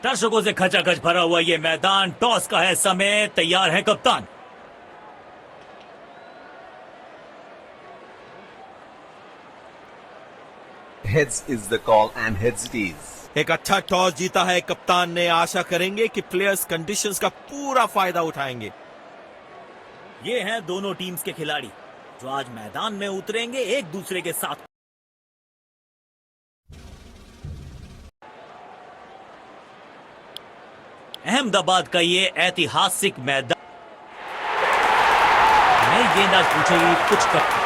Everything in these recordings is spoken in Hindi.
दर्शकों से खचाखच भरा हुआ ये मैदान, टॉस का है समय, तैयार है कप्तान। Heads is the call and heads it is. एक अच्छा टॉस जीता है कप्तान ने। आशा करेंगे कि प्लेयर्स कंडीशंस का पूरा फायदा उठाएंगे। ये हैं दोनों टीम्स के खिलाड़ी जो आज मैदान में उतरेंगे एक दूसरे के साथ। अहमदाबाद का ये ऐतिहासिक मैदान, नई गेंद आज पूछेगी कुछ कप।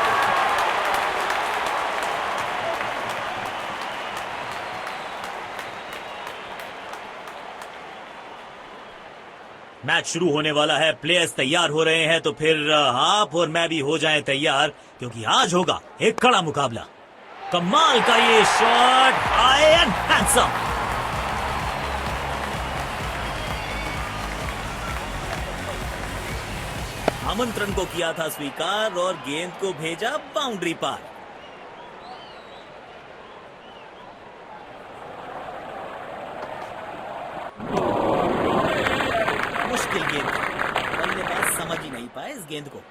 मैच शुरू होने वाला है, प्लेयर्स तैयार हो रहे हैं, तो फिर आप और मैं भी हो जाएं तैयार, क्योंकि आज होगा एक कड़ा मुकाबला। कमाल का ये शॉट, हाई एंड हैंडसम। आमंत्रण को किया था स्वीकार और गेंद को भेजा बाउंड्री पार। मुश्किल गेंद, बल्लेबाज समझ ही नहीं पाए इस गेंद को।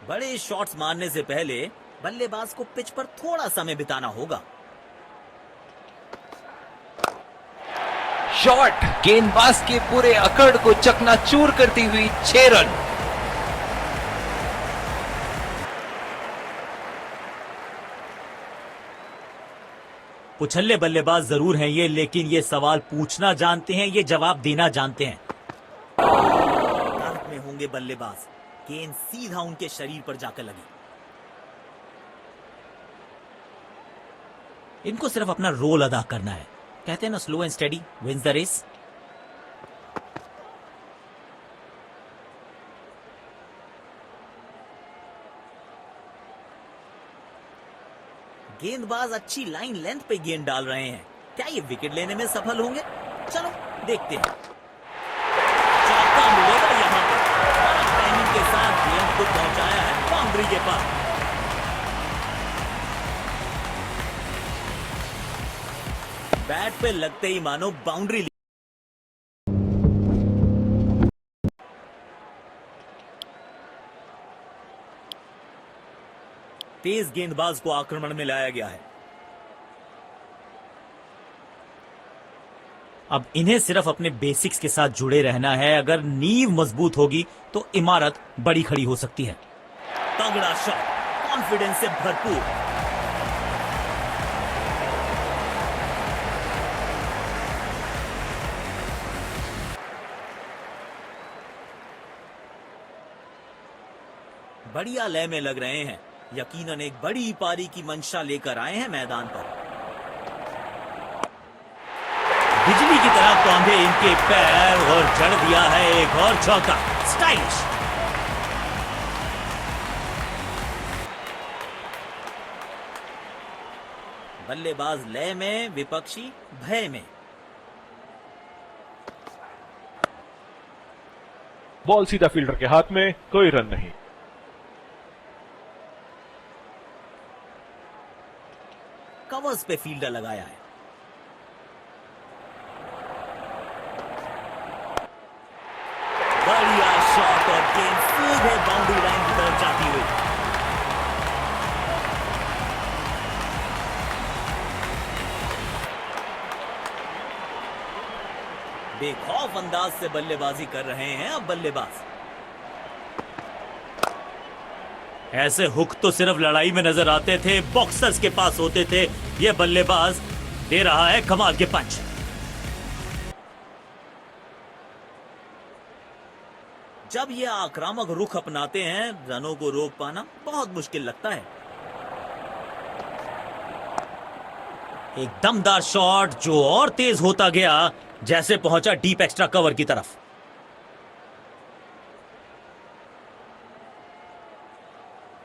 बड़े शॉट्स मारने से पहले बल्लेबाज को पिच पर थोड़ा समय बिताना होगा। शॉट गेंदबाज के पूरे अकड़ को चकनाचूर करती हुई 6 रन। उछल्ले बल्लेबाज जरूर हैं ये, लेकिन ये सवाल पूछना जानते हैं, ये जवाब देना जानते हैं। तारक में होंगे बल्लेबाज, गेंद सीधा उनके शरीर पर जाकर लगी। इनको सिर्फ अपना रोल अदा करना है। कहते हैं ना, slow and steady wins the race. गेंदबाज अच्छी लाइन लेंथ पे गेंद डाल रहे हैं। क्या ये विकेट लेने में सफल होंगे? चलो देखते हैं। चौका मिलेगा यहां पर। टाइमिंग के साथ गेंद को पहुंचाया है बाउंड्री के पास। बैट पे लगते ही मानो बाउंड्री। तेज गेंदबाज को आक्रमण में लाया गया है। अब इन्हें सिर्फ अपने बेसिक्स के साथ जुड़े रहना है। अगर नींव मजबूत होगी तो इमारत बड़ी खड़ी हो सकती है। तगड़ा शॉट, कॉन्फिडेंस से भरपूर। बढ़िया लय में लग रहे हैं। यकीनन एक बड़ी पारी की मंशा लेकर आए हैं मैदान पर। बिजली की तरह कौंधे इनके पैर और जड़ दिया है एक और चौका। स्टाइलिश। बल्लेबाज लय में, विपक्षी भय में। बॉल सीधा फील्डर के हाथ में, कोई रन नहीं। कवर्स पे फील्डर लगाया है। बढ़िया शॉट और गेंद सीधे बाउंड्री लाइन की तरफ जाती हुई। बेखौफ अंदाज से बल्लेबाजी कर रहे हैं अब बल्लेबाज। ऐसे हुक तो सिर्फ लड़ाई में नजर आते थे, बॉक्सर्स के पास होते थे। यह बल्लेबाज दे रहा है कमाल के पंच। जब ये आक्रामक रुख अपनाते हैं, रनों को रोक पाना बहुत मुश्किल लगता है। एक दमदार शॉट जो और तेज होता गया जैसे पहुंचा डीप एक्स्ट्रा कवर की तरफ।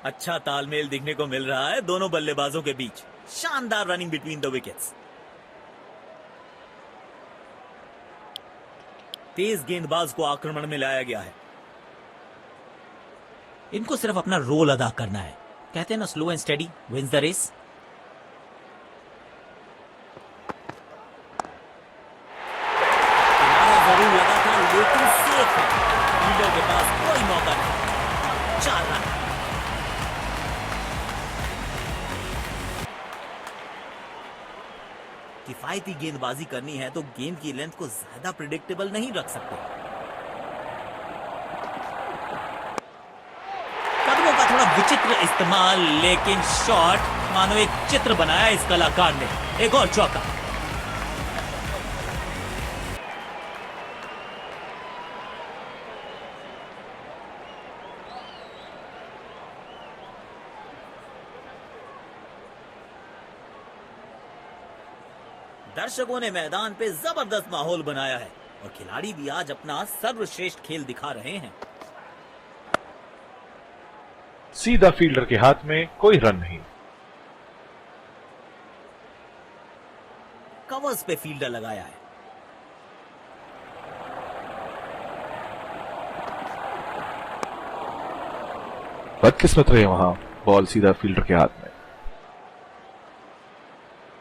अच्छा तालमेल दिखने को मिल रहा है दोनों बल्लेबाजों के बीच। शानदार रनिंग बिटवीन द विकेट्स। तेज गेंदबाज को आक्रमण में लाया गया है। इनको सिर्फ अपना रोल अदा करना है। कहते हैं ना, slow and steady wins the race. किनारा जरूर लगा था लेकिन सेफ है। फील्डर के पास कोई मौका नहीं। 4 रन। किफायती गेंदबाजी करनी है तो गेंद की लेंथ को ज्यादा प्रिडिक्टेबल नहीं रख सकते। कदमों का थोड़ा विचित्र इस्तेमाल, लेकिन शॉट मानो एक चित्र बनाया इस कलाकार ने। एक और चौका। दर्शकों ने मैदान पे जबरदस्त माहौल बनाया है और खिलाड़ी भी आज अपना सर्वश्रेष्ठ खेल दिखा रहे हैं। सीधा फील्डर के हाथ में, कोई रन नहीं। कवर्स पे फील्डर लगाया है। बदकिस्मत रहे वहां, बॉल सीधा फील्डर के हाथ में।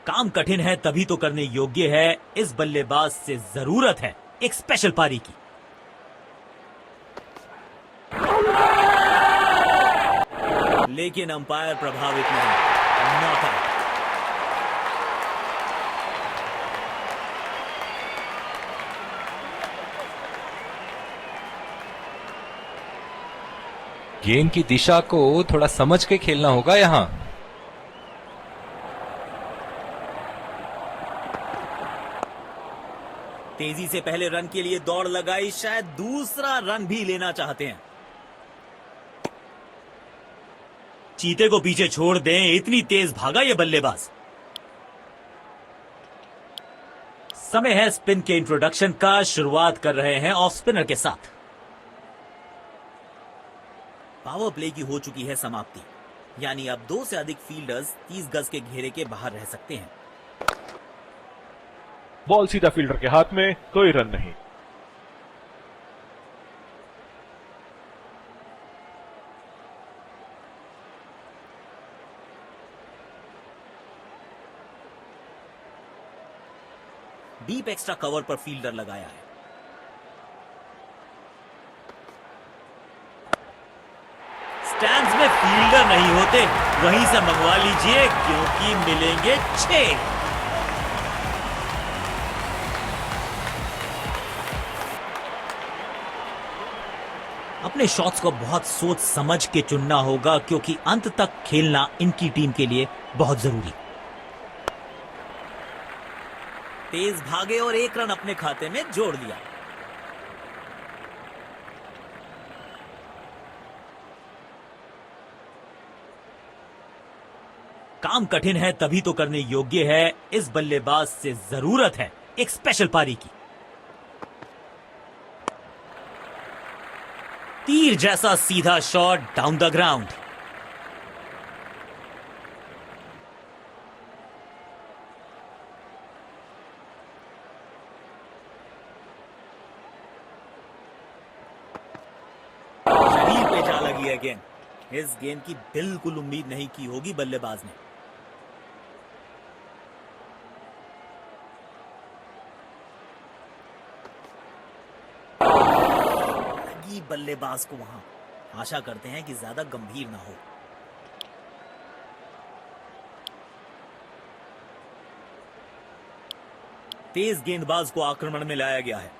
काम कठिन है तभी तो करने योग्य है। इस बल्लेबाज से जरूरत है एक स्पेशल पारी की। लेकिन अंपायर प्रभावित नहीं। Not out. गेंद की दिशा को थोड़ा समझ के खेलना होगा यहां। तेजी से पहले रन के लिए दौड़ लगाई, शायद दूसरा रन भी लेना चाहते हैं। चीते को पीछे छोड़ दें, इतनी तेज भागा ये बल्लेबाज। समय है स्पिन के इंट्रोडक्शन का। शुरुआत कर रहे हैं ऑफ स्पिनर के साथ। पावर प्ले की हो चुकी है समाप्ति, यानी अब 2 से अधिक फील्डर्स 30 गज के घेरे के बाहर रह सकते हैं। बॉल सीधा फील्डर के हाथ में, कोई रन नहीं। डीप एक्स्ट्रा कवर पर फील्डर लगाया है। स्टैंड्स में फील्डर नहीं होते, वहीं से मंगवा लीजिए क्योंकि मिलेंगे 6। अपने शॉट्स को बहुत सोच समझ के चुनना होगा क्योंकि अंत तक खेलना इनकी टीम के लिए बहुत जरूरी। तेज भागे और 1 रन अपने खाते में जोड़ लिया। काम कठिन है तभी तो करने योग्य है। इस बल्लेबाज से जरूरत है एक स्पेशल पारी की। तीर जैसा सीधा शॉट डाउन द ग्राउंड। शरीर पे जा लगी है गेंद। इस गेंद की बिल्कुल उम्मीद नहीं की होगी बल्लेबाज ने। लगी बल्लेबाज को वहां। आशा करते हैं कि ज्यादा गंभीर ना हो। तेज गेंदबाज को आक्रमण में लाया गया है।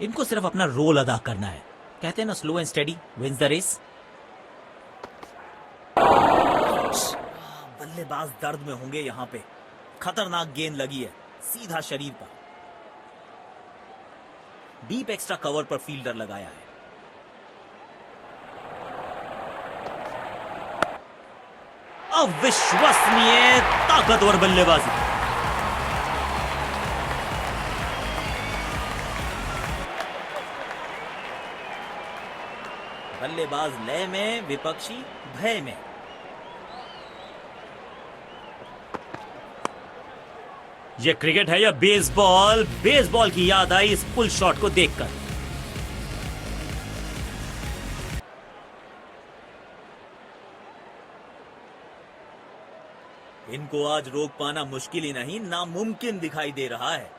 इनको सिर्फ अपना रोल अदा करना है। कहते हैं ना, slow and steady wins the race. बल्लेबाज दर्द में होंगे यहां पे। खतरनाक गेंद लगी है सीधा शरीर पर। डीप एक्स्ट्रा कवर पर फील्डर लगाया है। अविश्वसनीय ताकतवर बल्लेबाजी। बल्लेबाज लय में, विपक्षी भय में। यह क्रिकेट है या बेसबॉल? बेसबॉल की याद आई इस पुल शॉट को देखकर। इनको आज रोक पाना मुश्किल ही नहीं, नामुमकिन दिखाई दे रहा है।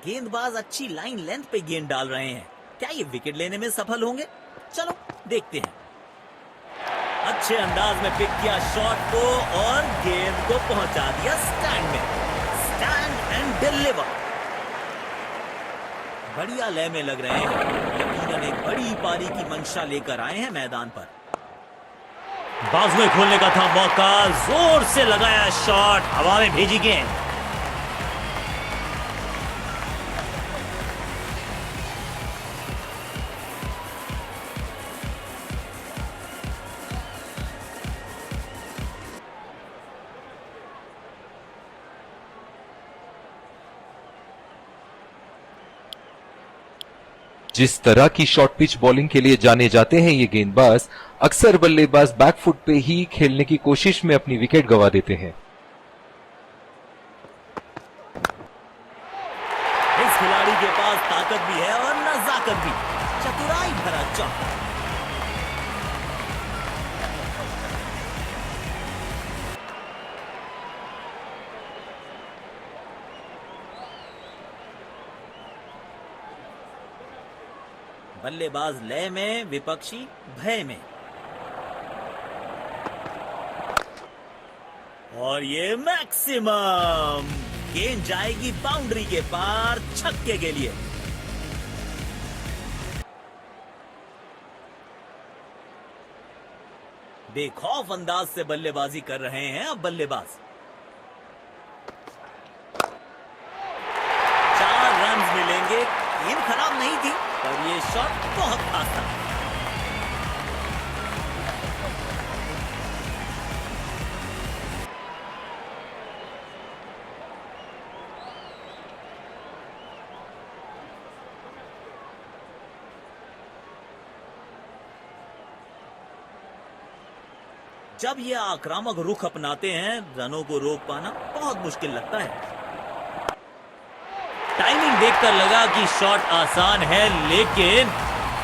गेंदबाज अच्छी लाइन लेंथ पे गेंद डाल रहे हैं। क्या ये विकेट लेने में सफल होंगे? चलो देखते हैं। अच्छे अंदाज में पिक किया शॉट को और गेंद को पहुंचा दिया स्टैंड में। Stand and deliver. बढ़िया लय में लग रहे हैं। यकीनन एक बड़ी पारी की मंशा लेकर आए हैं मैदान पर। बाजुएं खोलने का था मौका, जोर से लगाया शॉट, हवा में भेजी गेंद। जिस तरह की शॉर्ट पिच बॉलिंग के लिए जाने जाते हैं ये गेंदबाज, अक्सर बल्लेबाज बैकफुट पे ही खेलने की कोशिश में अपनी विकेट गंवा देते हैं। इस खिलाड़ी के पास ताकत भी है और नजाकत भी। चतुराई भरा चौका। बल्लेबाज लय में, विपक्षी भय में। और ये मैक्सिमम गेंद जाएगी बाउंड्री के पार, छक्के के लिए। बेखौफ अंदाज से बल्लेबाजी कर रहे हैं अब बल्लेबाज। 4 रन मिलेंगे। गेंद खराब नहीं थी पर ये शॉट बहुत खास था। जब ये आक्रामक रुख अपनाते हैं, रनों को रोक पाना बहुत मुश्किल लगता है। टाइमिंग देखकर लगा कि शॉट आसान है, लेकिन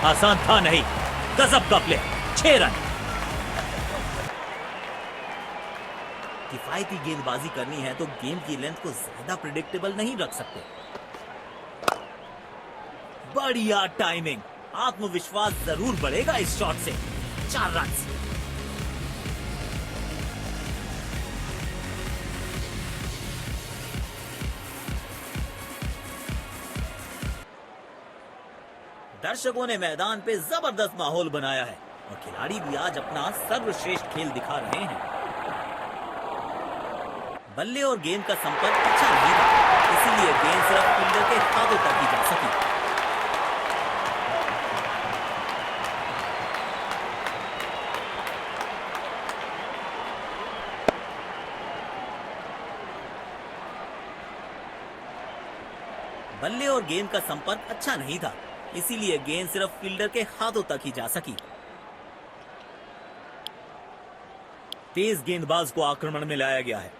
आसान था नहीं। गजब का प्ले, 6 रन। किफायती गेंदबाजी करनी है तो गेंद की लेंथ को ज्यादा प्रिडिक्टेबल नहीं रख सकते। बढ़िया टाइमिंग। आत्मविश्वास जरूर बढ़ेगा इस शॉट से। 4 रन। दर्शकों ने मैदान पे जबरदस्त माहौल बनाया है और खिलाड़ी भी आज अपना सर्वश्रेष्ठ खेल दिखा रहे हैं। बल्ले और गेंद का संपर्क अच्छा नहीं था, इसीलिए गेंद सिर्फ फील्डर के हाथों तक ही जा सकी। बल्ले और गेंद का संपर्क अच्छा नहीं था, इसीलिए गेंद सिर्फ फील्डर के हाथों तक ही जा सकी। तेज गेंदबाज को आक्रमण में लाया गया है।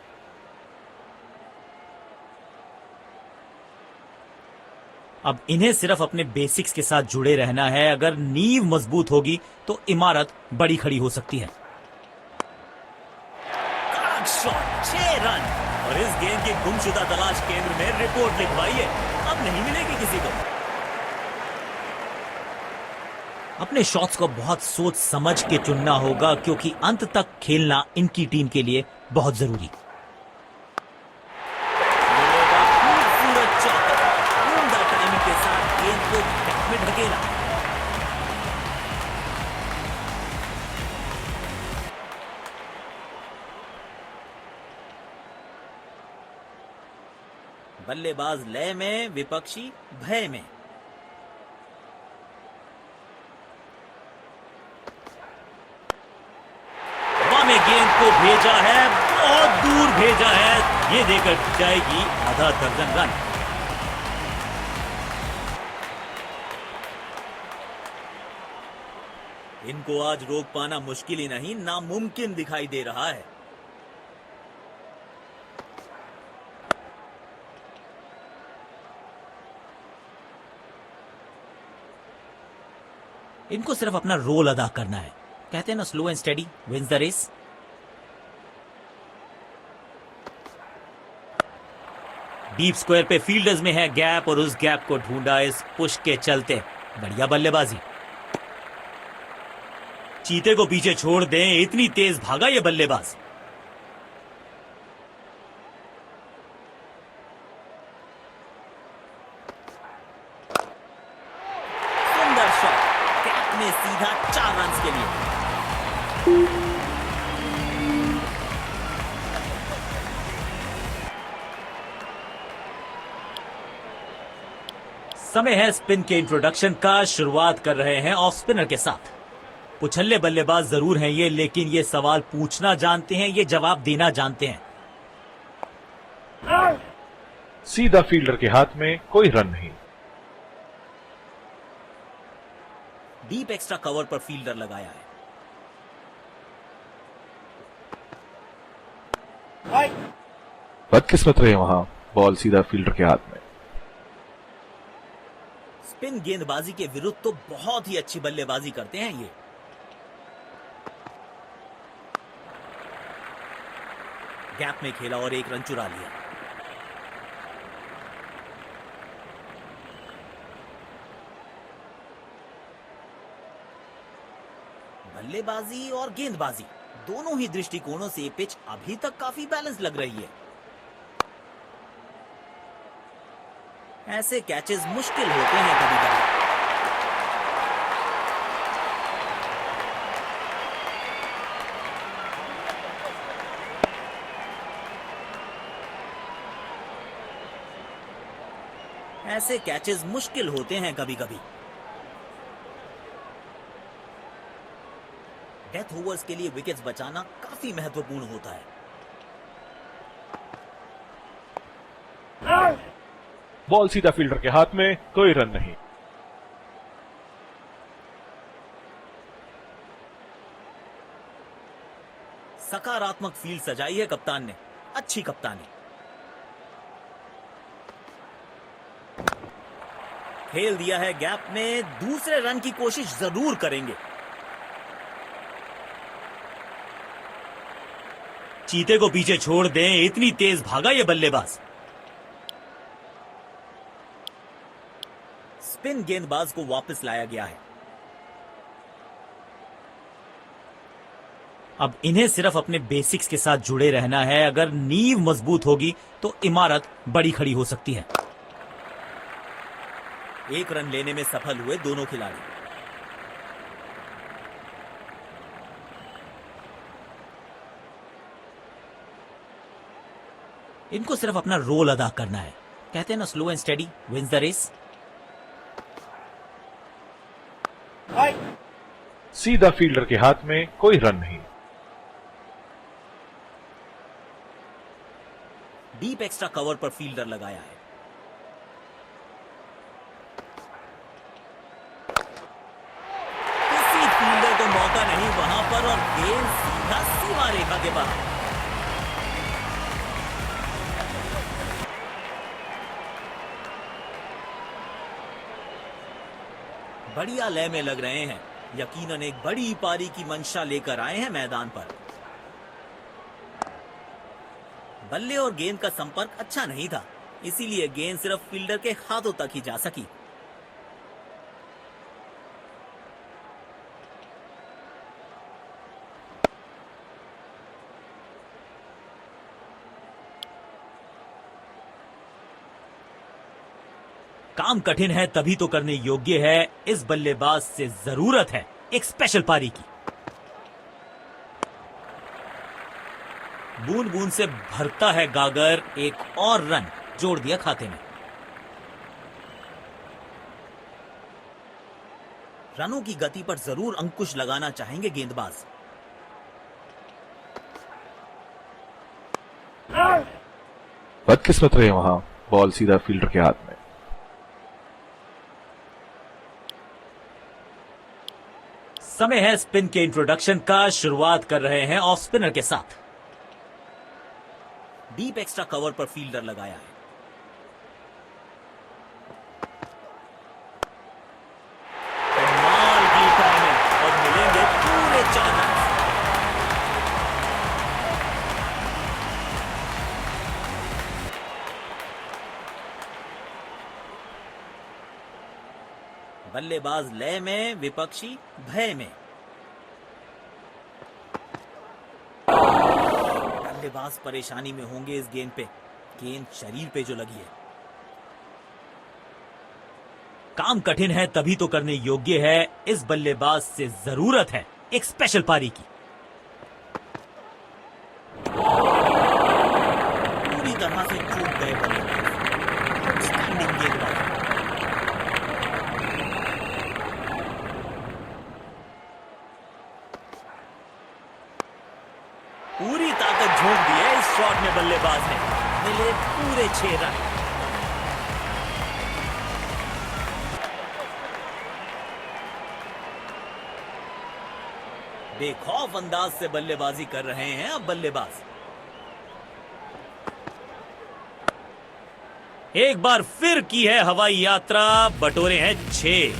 अब इन्हें सिर्फ अपने बेसिक्स के साथ जुड़े रहना है। अगर नींव मजबूत होगी तो इमारत बड़ी खड़ी हो सकती है। कड़क शॉट, 6 रन। और इस गेंद की गुमशुदा तलाश केंद्र में रिपोर्ट लिखवाई है, अब नहीं मिलेगी किसी को। अपने शॉट्स को बहुत सोच समझ के चुनना होगा, क्योंकि अंत तक खेलना इनकी टीम के लिए बहुत जरूरी। मिलेगा खूबसूरत चौका। उम्दा टाइमिंग के साथ गेंद को नेट में ढकेला। बल्लेबाज लय में, विपक्षी भय में। में गेंद को भेजा है, बहुत दूर भेजा है। ये देकर जाएगी आधा दर्जन रन। इनको आज रोक पाना मुश्किल ही नहीं, नामुमकिन दिखाई दे रहा है। इनको सिर्फ अपना रोल अदा करना है। कहते हैं ना, slow and steady wins the race. Deep square पे फील्डर्स में है गैप और उस गैप को ढूंढा इस पुश के चलते। बढ़िया बल्लेबाजी। चीते को पीछे छोड़ दें, इतनी तेज भागा ये बल्लेबाज। सुंदर शॉट, कैप में सीधा 4 रन के लिए। समय है स्पिन के इंट्रोडक्शन का। शुरुआत कर रहे हैं ऑफ स्पिनर के साथ। उछल्ले बल्लेबाज जरूर हैं ये, लेकिन ये सवाल पूछना जानते हैं, ये जवाब देना जानते हैं। सीधा फील्डर के हाथ में, कोई रन नहीं। डीप एक्स्ट्रा कवर पर फील्डर लगाया है। बदकिस्मत रहे वहां, बॉल सीधा फील्डर के हाथ में। स्पिन गेंदबाजी के विरुद्ध तो बहुत ही अच्छी बल्लेबाजी करते हैं ये। गैप में खेला और 1 रन चुरा लिया। बल्लेबाजी और गेंदबाजी दोनों ही दृष्टिकोणों से पिच अभी तक काफी बैलेंस लग रही है। ऐसे कैचेस मुश्किल होते हैं कभी कभी। ऐसे कैचेस मुश्किल होते हैं कभी कभी। डेथ ओवर्स के लिए विकेट्स बचाना काफी महत्वपूर्ण होता है। बॉल सीधा फील्डर के हाथ में, कोई रन नहीं। सकारात्मक फील्ड सजाई है कप्तान ने। अच्छी कप्तानी। खेल दिया है गैप में, दूसरे रन की कोशिश जरूर करेंगे। चीते को पीछे छोड़ दें, इतनी तेज भागा ये बल्लेबाज। स्पिन गेंदबाज को वापस लाया गया है। अब इन्हें सिर्फ अपने बेसिक्स के साथ जुड़े रहना है। अगर नींव मजबूत होगी तो इमारत बड़ी खड़ी हो सकती है। 1 रन लेने में सफल हुए दोनों खिलाड़ी। इनको सिर्फ अपना रोल अदा करना है। कहते हैं ना, slow and steady wins the race. सीधा फील्डर के हाथ में, कोई रन नहीं। डीप एक्स्ट्रा कवर पर फील्डर लगाया है। किसी फील्डर को मौका नहीं वहां पर और गेंद सीधा सीमा रेखा के बाहर। बढ़िया लय में लग रहे हैं। यकीनन एक बड़ी पारी की मंशा लेकर आए हैं मैदान पर। बल्ले और गेंद का संपर्क अच्छा नहीं था, इसीलिए गेंद सिर्फ फील्डर के हाथों तक ही जा सकी। काम कठिन है तभी तो करने योग्य है। इस बल्लेबाज से जरूरत है एक स्पेशल पारी की। बूंद बूंद से भरता है गागर। एक और रन जोड़ दिया खाते में। रनों की गति पर जरूर अंकुश लगाना चाहेंगे गेंदबाज। बदकिस्मत रहे वहां, बॉल सीधा फील्डर के हाथ में। समय है स्पिन के इंट्रोडक्शन का। शुरुआत कर रहे हैं ऑफ स्पिनर के साथ। डीप एक्स्ट्रा कवर पर फील्डर लगाया है। कमाल की बल्लेबाज लय में, विपक्षी भय में। बल्लेबाज परेशानी में होंगे इस गेंद पे। गेंद शरीर पे जो लगी है। काम कठिन है तभी तो करने योग्य है। इस बल्लेबाज से जरूरत है एक स्पेशल पारी की। पूरी तरह से चूक गए बल्लेबाज। आउटस्टैंडिंग गेंदबाज। पूरी ताकत झोंक दी है इस शॉट में बल्लेबाज ने। मिले पूरे 6 रन। बेखौफ अंदाज से बल्लेबाजी कर रहे हैं अब बल्लेबाज। एक बार फिर की है हवाई यात्रा। बटोरे हैं 6।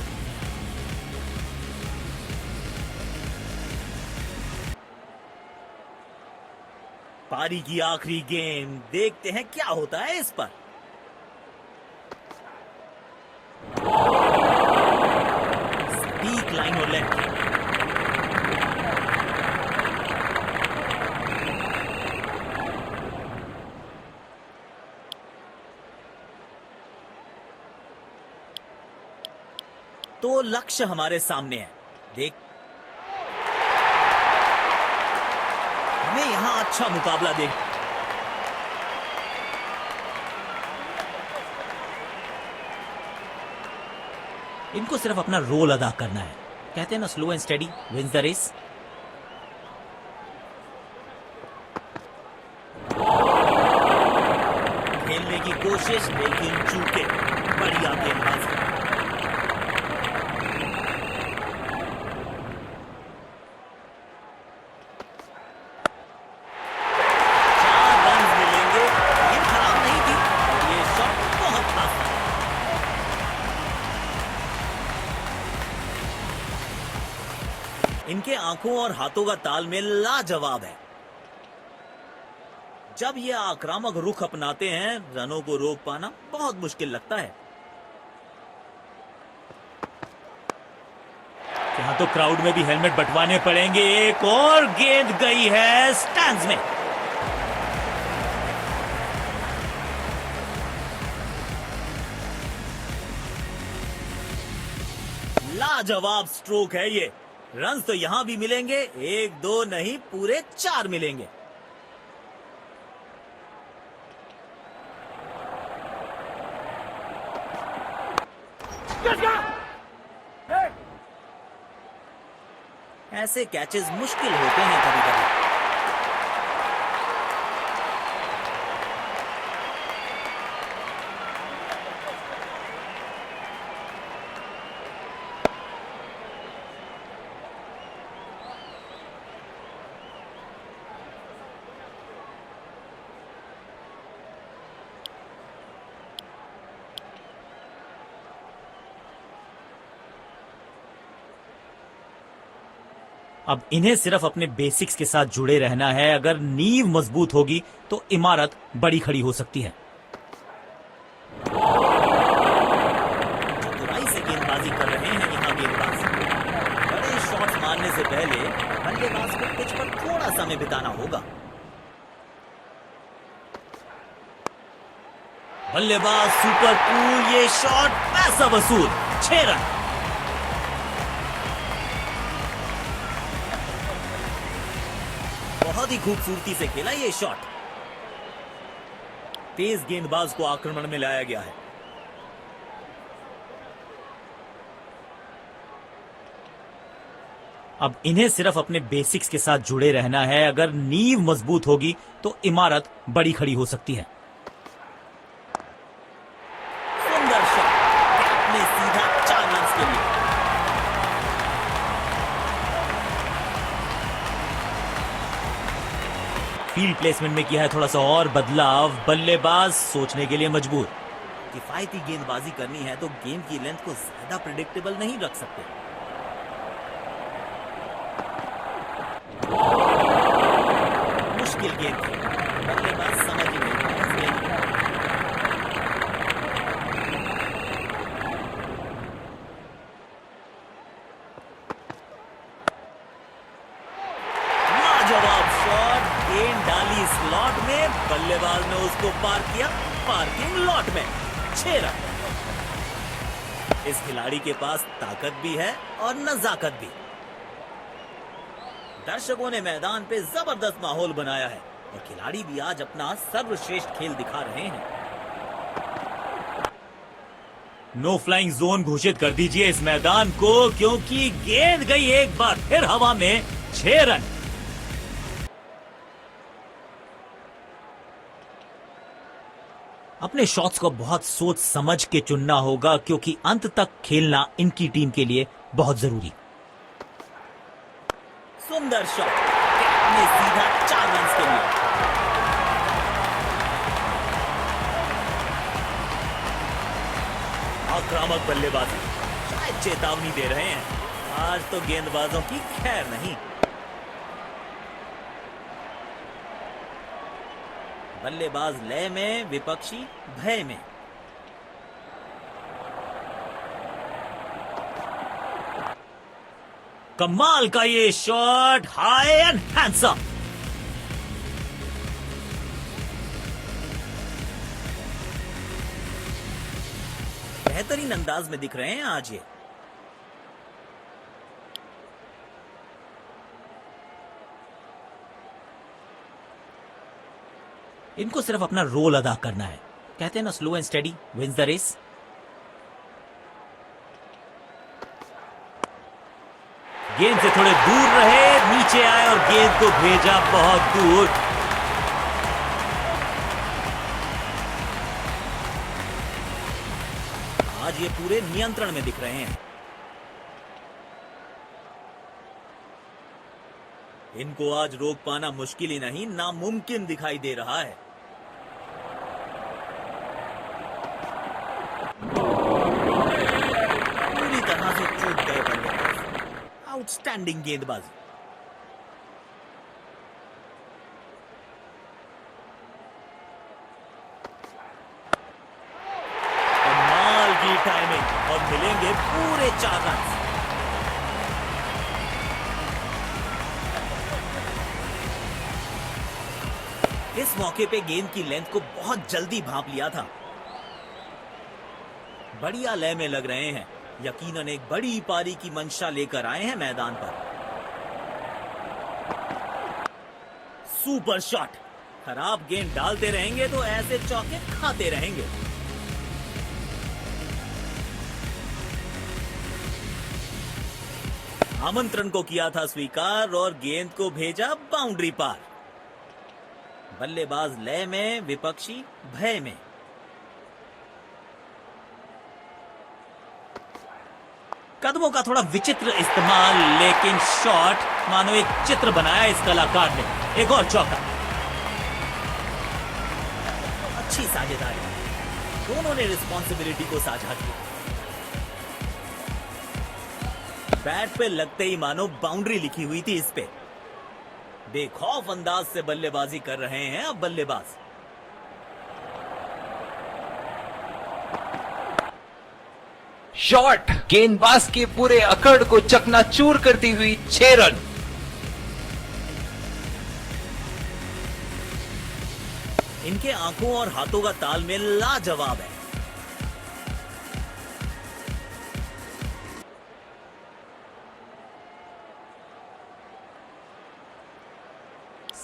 पारी की आखिरी गेंद। देखते हैं क्या होता है इस पर। सटीक लाइन और लेंथ। तो लक्ष्य हमारे सामने है। देख, हमें यहां अच्छा मुकाबला देख। इनको सिर्फ अपना रोल अदा करना है। कहते हैं ना, slow and steady wins the race. खेलने की कोशिश लेकिन चूके। बढ़िया गेंदबाजी। इनके आंखों और हाथों का तालमेल लाजवाब है। जब ये आक्रामक रुख अपनाते हैं, रनों को रोक पाना बहुत मुश्किल लगता है। यहां तो क्राउड में भी हेलमेट बंटवाने पड़ेंगे। एक और गेंद गई है स्टैंड्स में। लाजवाब स्ट्रोक है ये। रन तो यहां भी मिलेंगे। 1 2 नहीं, पूरे 4 मिलेंगे। ऐसे कैचेस मुश्किल होते हैं कभी कभी। अब इन्हें सिर्फ अपने बेसिक्स के साथ जुड़े रहना है। अगर नींव मजबूत होगी तो इमारत बड़ी खड़ी हो सकती है। चतुराई से गेंदबाजी कर रहे हैं यहाँ गेंदबाज। बड़े शॉट्स मारने से पहले बल्लेबाज को पिच पर थोड़ा समय बिताना होगा। बल्लेबाज सुपर कूल। ये शॉट पैसा वसूल। 6 रन। बहुत ही खूबसूरती से खेला ये शॉट। तेज गेंदबाज को आक्रमण में लाया गया है। अब इन्हें सिर्फ अपने बेसिक्स के साथ जुड़े रहना है। अगर नींव मजबूत होगी तो इमारत बड़ी खड़ी हो सकती है। सुंदर शॉट। कैप में सीधा 4 रन के लिए। फील्ड प्लेसमेंट में किया है थोड़ा सा और बदलाव। बल्लेबाज सोचने के लिए मजबूर। किफायती गेंदबाजी करनी है तो गेम की लेंथ को ज्यादा प्रिडिक्टेबल नहीं रख सकते। मुश्किल गेंद थी। बल्लेबाज समझ ही नहीं पाया इस गेंद को। गेंद डाली स्लॉट में, बल्लेबाज ने उसको पार किया पार्किंग लॉट में। 6 रन। इस खिलाड़ी के पास ताकत भी है और नजाकत भी। दर्शकों ने मैदान पे जबरदस्त माहौल बनाया है और खिलाड़ी भी आज अपना सर्वश्रेष्ठ खेल दिखा रहे हैं। नो फ्लाइंग जोन घोषित कर दीजिए इस मैदान को, क्योंकि गेंद गई एक बार फिर हवा में। 6 रन। अपने शॉट्स को बहुत सोच समझ के चुनना होगा, क्योंकि अंत तक खेलना इनकी टीम के लिए बहुत जरूरी। सुंदर शॉट, कैप में सीधा 4 रन के लिए। आक्रामक बल्लेबाजी, शायद चेतावनी दे रहे हैं। आज तो गेंदबाजों की खैर नहीं। बल्लेबाज लय में, विपक्षी भय में। कमाल का ये शॉट, हाई एंड हैंडसम। बेहतरीन अंदाज में दिख रहे हैं आज ये। इनको सिर्फ अपना रोल अदा करना है। कहते हैं ना, slow and steady wins the race. गेंद से थोड़े दूर रहे, नीचे आए और गेंद को भेजा बहुत दूर। आज ये पूरे नियंत्रण में दिख रहे हैं। इनको आज रोक पाना मुश्किल ही नहीं, नामुमकिन दिखाई दे रहा है। पूरी तरह से चूक गए बल्लेबाज। आउटस्टैंडिंग गेंदबाजी। कमाल की टाइमिंग और मिलेंगे पूरे 4 रन। इस मौके पे गेंद की लेंथ को बहुत जल्दी भांप लिया था। बढ़िया लय में लग रहे हैं। यकीनन एक बड़ी पारी की मंशा लेकर आए हैं मैदान पर। Super shot. खराब गेंद डालते रहेंगे तो ऐसे चौके खाते रहेंगे। आमंत्रण को किया था स्वीकार और गेंद को भेजा बाउंड्री पार। बल्लेबाज लय में, विपक्षी भय में। कदमों का थोड़ा विचित्र इस्तेमाल, लेकिन शॉट मानो एक चित्र बनाया इस कलाकार ने। एक और चौका। अच्छी साझेदारी, दोनों ने रिस्पॉन्सिबिलिटी को साझा किया। बैट पे लगते ही मानो बाउंड्री लिखी हुई थी इस पे। बेखौफ अंदाज से बल्लेबाजी कर रहे हैं अब बल्लेबाज। शॉट गेंदबाज के पूरे अकड़ को चकनाचूर करती हुई 6 रन। इनके आंखों और हाथों का तालमेल लाजवाब है।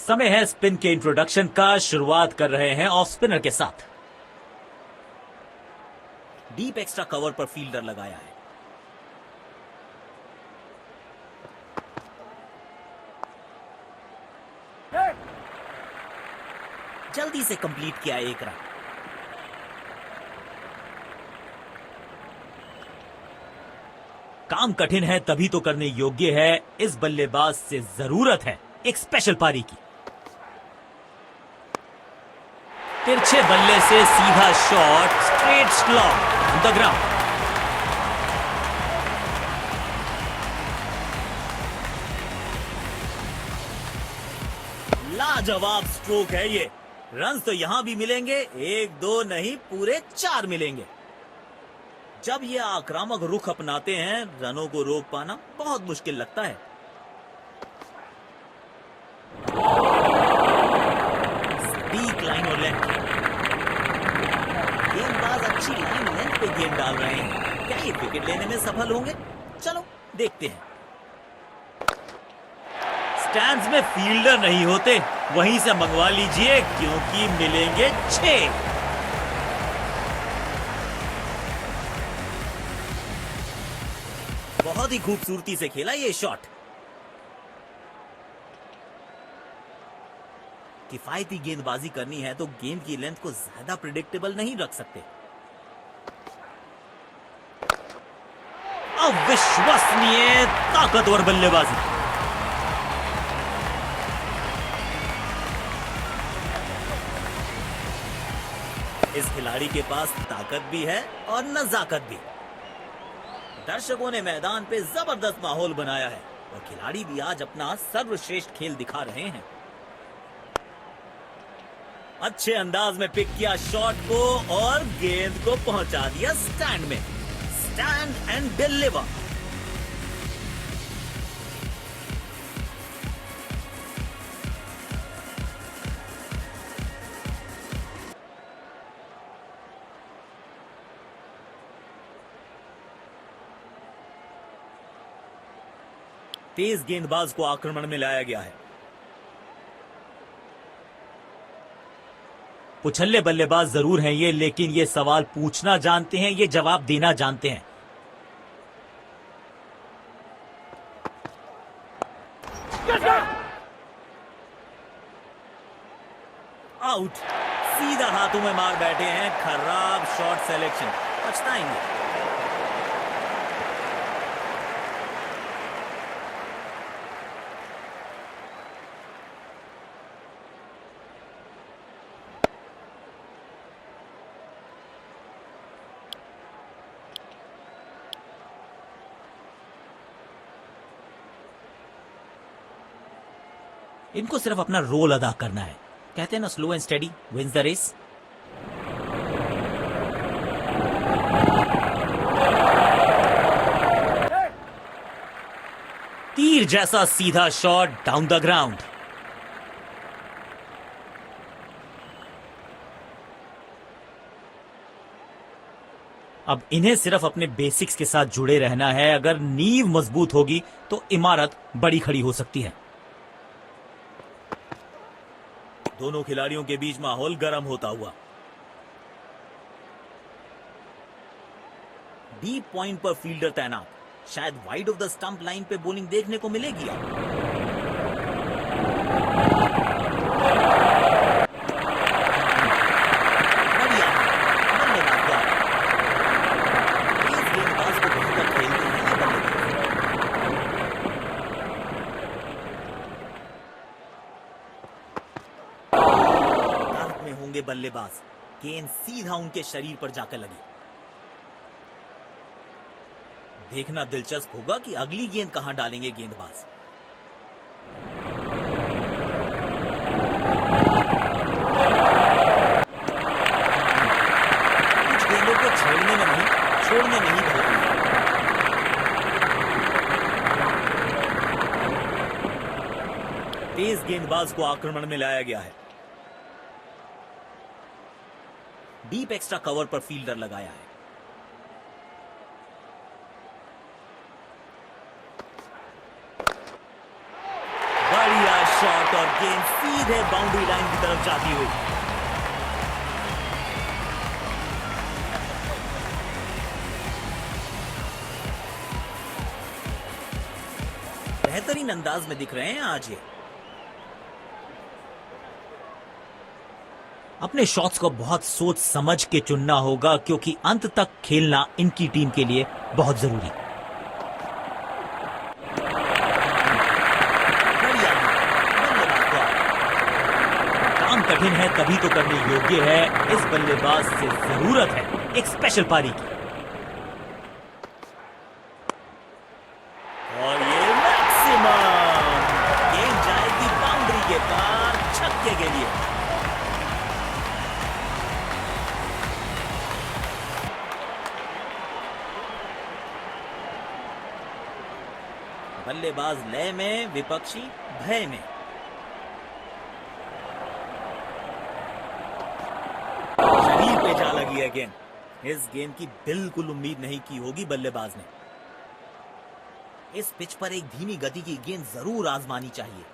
समय है स्पिन के इंट्रोडक्शन का। शुरुआत कर रहे हैं ऑफ स्पिनर के साथ। डीप एक्स्ट्रा कवर पर फील्डर लगाया है। जल्दी से कंप्लीट किया 1 रन। काम कठिन है तभी तो करने योग्य है। इस बल्लेबाज से जरूरत है एक स्पेशल पारी की। तिरछे बल्ले से सीधा shot, straight slog on the ground. लाजवाब स्ट्रोक है ये। रन्स तो यहां भी मिलेंगे, 1-2 नहीं पूरे 4 मिलेंगे। जब ये आक्रामक रुख अपनाते हैं, रनों को रोक पाना बहुत मुश्किल लगता है। विकेट लेने में सफल होंगे? चलो देखते हैं। स्टैंड्स में फील्डर नहीं होते, वहीं से मंगवा लीजिए क्योंकि मिलेंगे 6। बहुत ही खूबसूरती से खेला ये शॉट। किफायती गेंदबाजी करनी है तो गेंद की लेंथ को ज्यादा प्रिडिक्टेबल नहीं रख सकते। अविश्वसनीय ताकतवर बल्लेबाजी। इस खिलाड़ी के पास ताकत भी है और नजाकत भी। दर्शकों ने मैदान पे जबरदस्त माहौल बनाया है और खिलाड़ी भी आज अपना सर्वश्रेष्ठ खेल दिखा रहे हैं। अच्छे अंदाज में पिक किया शॉट को और गेंद को पहुंचा दिया स्टैंड में। Stand and deliver. तेज गेंदबाज को आक्रमण में लाया गया है। पुछल्ले बल्लेबाज जरूर हैं ये, लेकिन ये सवाल पूछना जानते हैं, ये जवाब देना जानते हैं। आउट। सीधा हाथों में मार बैठे हैं। खराब शॉट सिलेक्शन, पछताएंगे। इनको सिर्फ अपना रोल अदा करना है। कहते हैं ना, slow and steady wins the race. तीर जैसा सीधा शॉट डाउन द ग्राउंड। अब इन्हें सिर्फ अपने बेसिक्स के साथ जुड़े रहना है। अगर नींव मजबूत होगी तो इमारत बड़ी खड़ी हो सकती है। दोनों खिलाड़ियों के बीच माहौल गर्म होता हुआ। डीप पॉइंट पर फील्डर तैनात। शायद wide of the stump line पे बॉलिंग देखने को मिलेगी। बढ़िया। बल्लेबाज द्वारा। तेज गेंदबाज को बेहतर खेलते हैं ये बल्लेबाज। ताकत में होंगे बल्लेबाज। गेंद सीधा उनके शरीर पर जाकर लगी। देखना दिलचस्प होगा कि अगली गेंद कहां डालेंगे गेंदबाज। कुछ गेंदों को छेड़ने में नहीं, छोड़ने में ही धोखा है। तेज गेंदबाज को आक्रमण में लाया गया है। डीप एक्स्ट्रा कवर पर फील्डर लगाया है। बढ़िया शॉट और गेंद सीधे बाउंड्री लाइन की तरफ जाती हुई। बेहतरीन अंदाज में दिख रहे हैं आज ये। अपने शॉट्स को बहुत सोच समझ के चुनना होगा क्योंकि अंत तक खेलना इनकी टीम के लिए बहुत जरूरी है। बढ़िया। बल्लेबाज द्वारा। काम कठिन है तभी तो करने योग्य है। इस बल्लेबाज से जरूरत है एक स्पेशल पारी की। और ये मैक्सिमम। गेंद जाएगी बाउंड्री के पार छक्के के लिए। बल्लेबाज लय में, विपक्षी भय में। शरीर पे जा लगी है गेंद। इस गेंद की बिल्कुल उम्मीद नहीं की होगी बल्लेबाज ने। इस पिच पर एक धीमी गति की गेंद जरूर आजमानी चाहिए।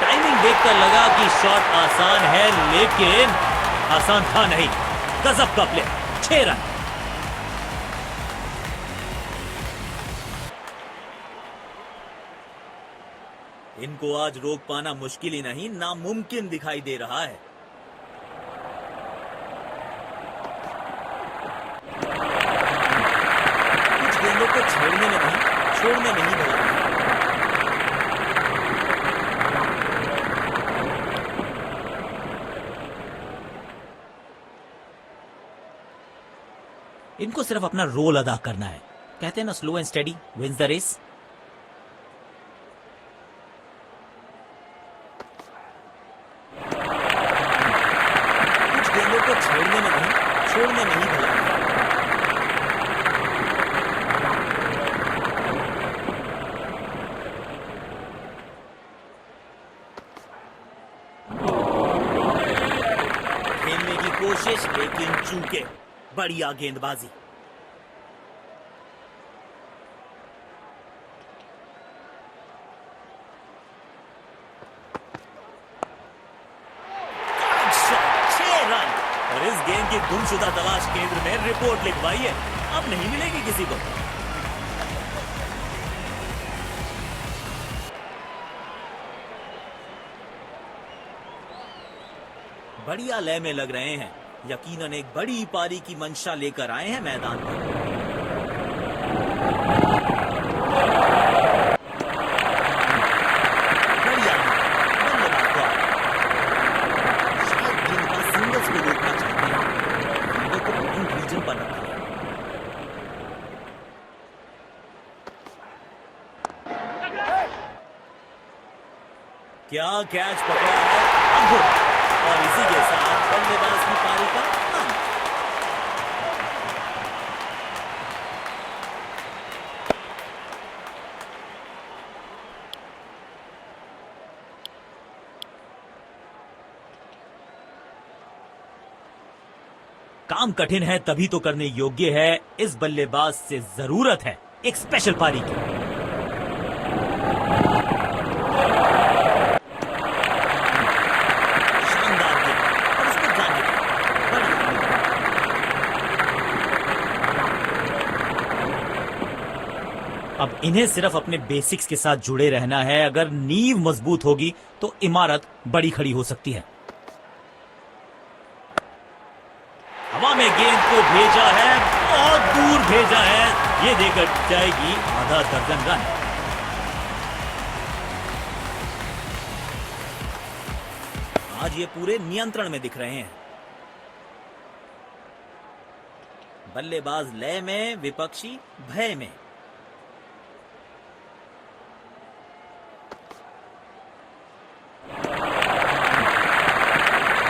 टाइमिंग देखकर लगा कि शॉट आसान है, लेकिन आसान था नहीं। गजब का प्ले, 6 रन। इनको आज रोक पाना मुश्किल ही नहीं, नामुमकिन दिखाई दे रहा है। कुछ गेंदों को छेड़ने में नहीं, छोड़ने में ही भला है। इनको सिर्फ अपना रोल अदा करना है। कहते हैं ना, slow and steady wins the race. कुछ गेंदों को छेड़ने में नहीं, छोड़ने में ही भला है। खेलने की कोशिश, लेकिन चूके। बढ़िया गेंदबाजी। Shot, 6 run. और इस गेंद की गुमशुदा तलाश केंद्र में रिपोर्ट लिखवाई है, अब नहीं मिलेगी किसी को। बढ़िया लय में लग रहे हैं। यकीनन एक बड़ी पारी की मंशा लेकर आए हैं मैदान पर। बढ़िया बल्लेबाज को शायद गेंदबाज सिंगल्स को रोकना चाहते हैं, गेंदों को पॉइंट रीजन पर रखा है। क्या कैच पकड़ा है, अद्भुत। और इसी के साथ बल्लेबाज की पारी का अंत। काम कठिन है तभी तो करने योग्य है। इस बल्लेबाज से जरूरत है एक स्पेशल पारी की। अब इन्हें सिर्फ अपने बेसिक्स के साथ जुड़े रहना है। अगर नींव मजबूत होगी तो इमारत बड़ी खड़ी हो सकती है। हवा में गेंद को भेजा है, बहुत दूर भेजा है। ये देकर जाएगी आधा दर्जन रन। आज ये पूरे नियंत्रण में दिख रहे हैं। बल्लेबाज लय में, विपक्षी भय में।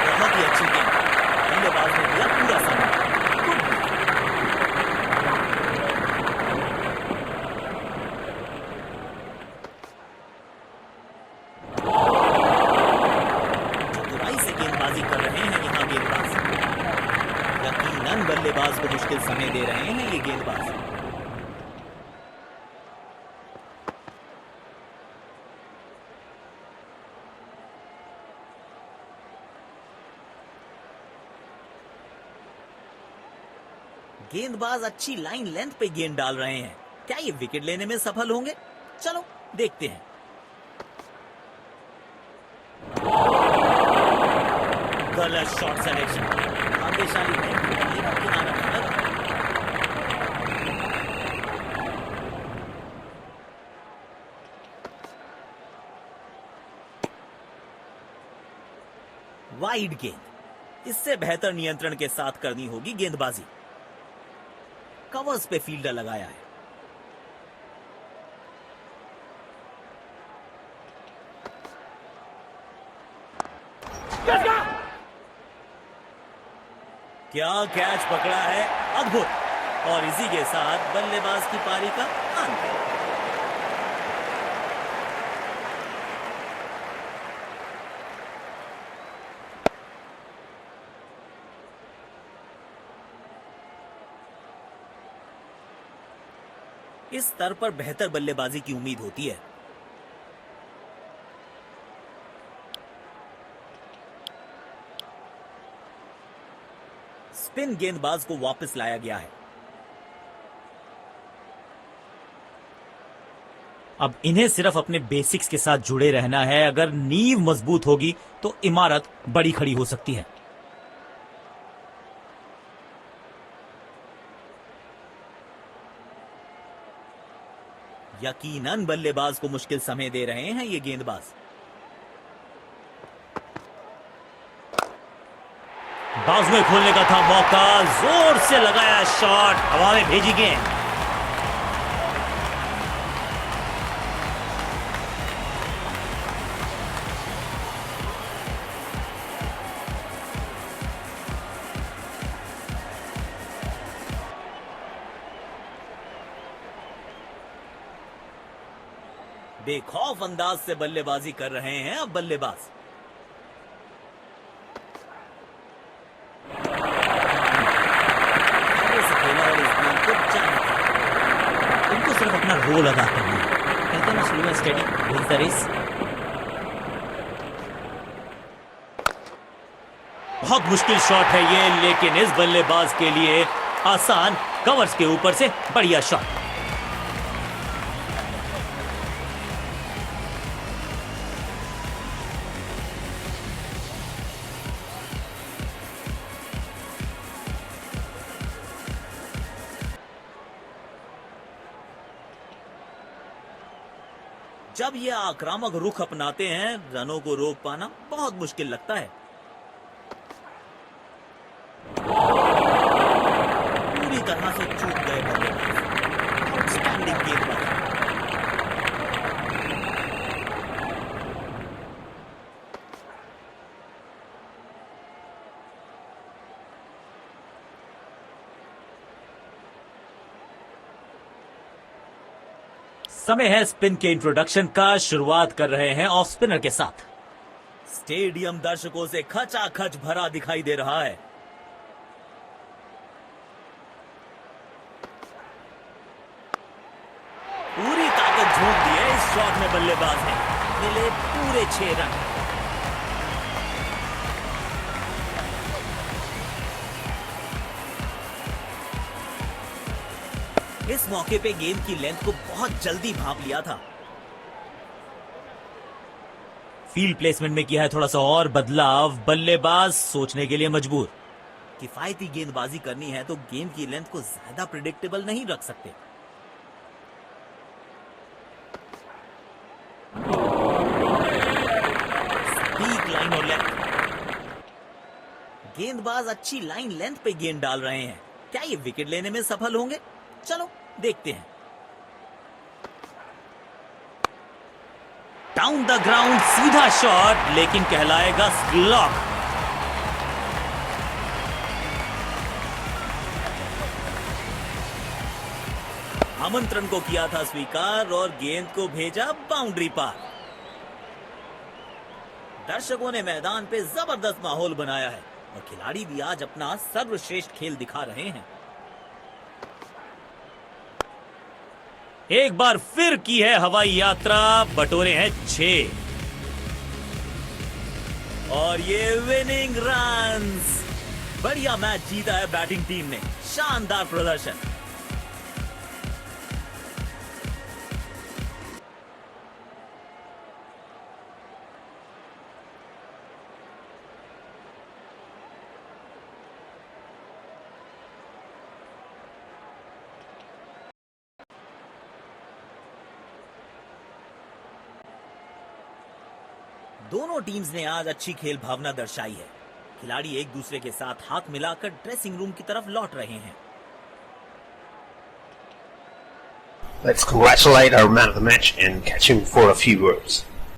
बहुत ही अच्छी गेंद, बल्लेबाज ने दिया पूरा समय। Good ball. चतुराई से गेंदबाजी कर रहे हैं यहाँ गेंदबाज। यकीनन बल्लेबाज को मुश्किल समय दे रहे हैं ये गेंदबाज। गेंदबाज अच्छी लाइन लेंथ पे गेंद डाल रहे हैं। क्या ये विकेट लेने में सफल होंगे? चलो देखते हैं। गलत शॉट सिलेक्शन। भाग्यशाली है, किनारा किनारा नहीं लगा। वाइड गेंद। इससे बेहतर नियंत्रण के साथ करनी होगी गेंदबाजी। कवर्स पे फील्डर लगाया है। क्या कैच पकड़ा है, अद्भुत। और इसी के साथ बल्लेबाज की पारी का अंत। इस स्तर पर बेहतर बल्लेबाजी की उम्मीद होती है। स्पिन गेंदबाज को वापस लाया गया है। अब इन्हें सिर्फ अपने बेसिक्स के साथ जुड़े रहना है। अगर नींव मजबूत होगी तो इमारत बड़ी खड़ी हो सकती है। यकीनन बल्लेबाज को मुश्किल समय दे रहे हैं ये गेंदबाज। बाजुएं खोलने का था मौका, जोर से लगाया शॉट, हवा में भेजी गेंद। बेखौफ अंदाज से बल्लेबाजी कर रहे हैं अब बल्लेबाज। उनको सिर्फ अपना रोल अदा करना है। कहते हैं ना, slow and steady wins the race. बहुत मुश्किल शॉट है ये, लेकिन इस बल्लेबाज के लिए आसान, कवर्स के ऊपर से बढ़िया शॉट। जब ये आक्रामक रुख अपनाते हैं, रनों को रोक पाना बहुत मुश्किल लगता है। पूरी तरह से चूक गए बल्लेबाज। आउटस्टैंडिंग गेंदबाज। समय है स्पिन के इंट्रोडक्शन का। शुरुआत कर रहे हैं ऑफ स्पिनर के साथ। स्टेडियम दर्शकों से खचाखच भरा दिखाई दे रहा है। पूरी ताकत झोंक दी है इस शॉट में बल्लेबाज ने। मिले पूरे 6 रन। इस मौके पे गेंद की लेंथ को बहुत जल्दी भांप लिया था। फील्ड प्लेसमेंट में किया है थोड़ा सा और बदलाव। बल्लेबाज सोचने के लिए मजबूर। किफायती गेंदबाजी करनी है तो गेंद की लेंथ को ज्यादा प्रेडिक्टेबल नहीं रख सकते। स्टीक लाइन और लेंथ। गेंदबाज अच्छी लाइन लेंथ पे गेंद डाल रहे हैं। क्या ये विकेट लेने में सफल होंगे? चलो देखते हैं। डाउन द ग्राउंड सीधा शॉट, लेकिन कहलाएगा स्लॉग। आमंत्रण को किया था स्वीकार और गेंद को भेजा बाउंड्री पार। दर्शकों ने मैदान पे जबरदस्त माहौल बनाया है और खिलाड़ी भी आज अपना सर्वश्रेष्ठ खेल दिखा रहे हैं। एक बार फिर की है हवाई यात्रा, बटोरे हैं 6 और ये विनिंग रन्स। बढ़िया मैच जीता है बैटिंग टीम ने। शानदार प्रदर्शन। दोनों टीम्स ने आज अच्छी खेल भावना दर्शाई है। खिलाड़ी एक दूसरे के साथ हाथ मिलाकर ड्रेसिंग रूम की तरफ लौट रहे हैं। Let's congratulate our man of the match and catch him for a few words.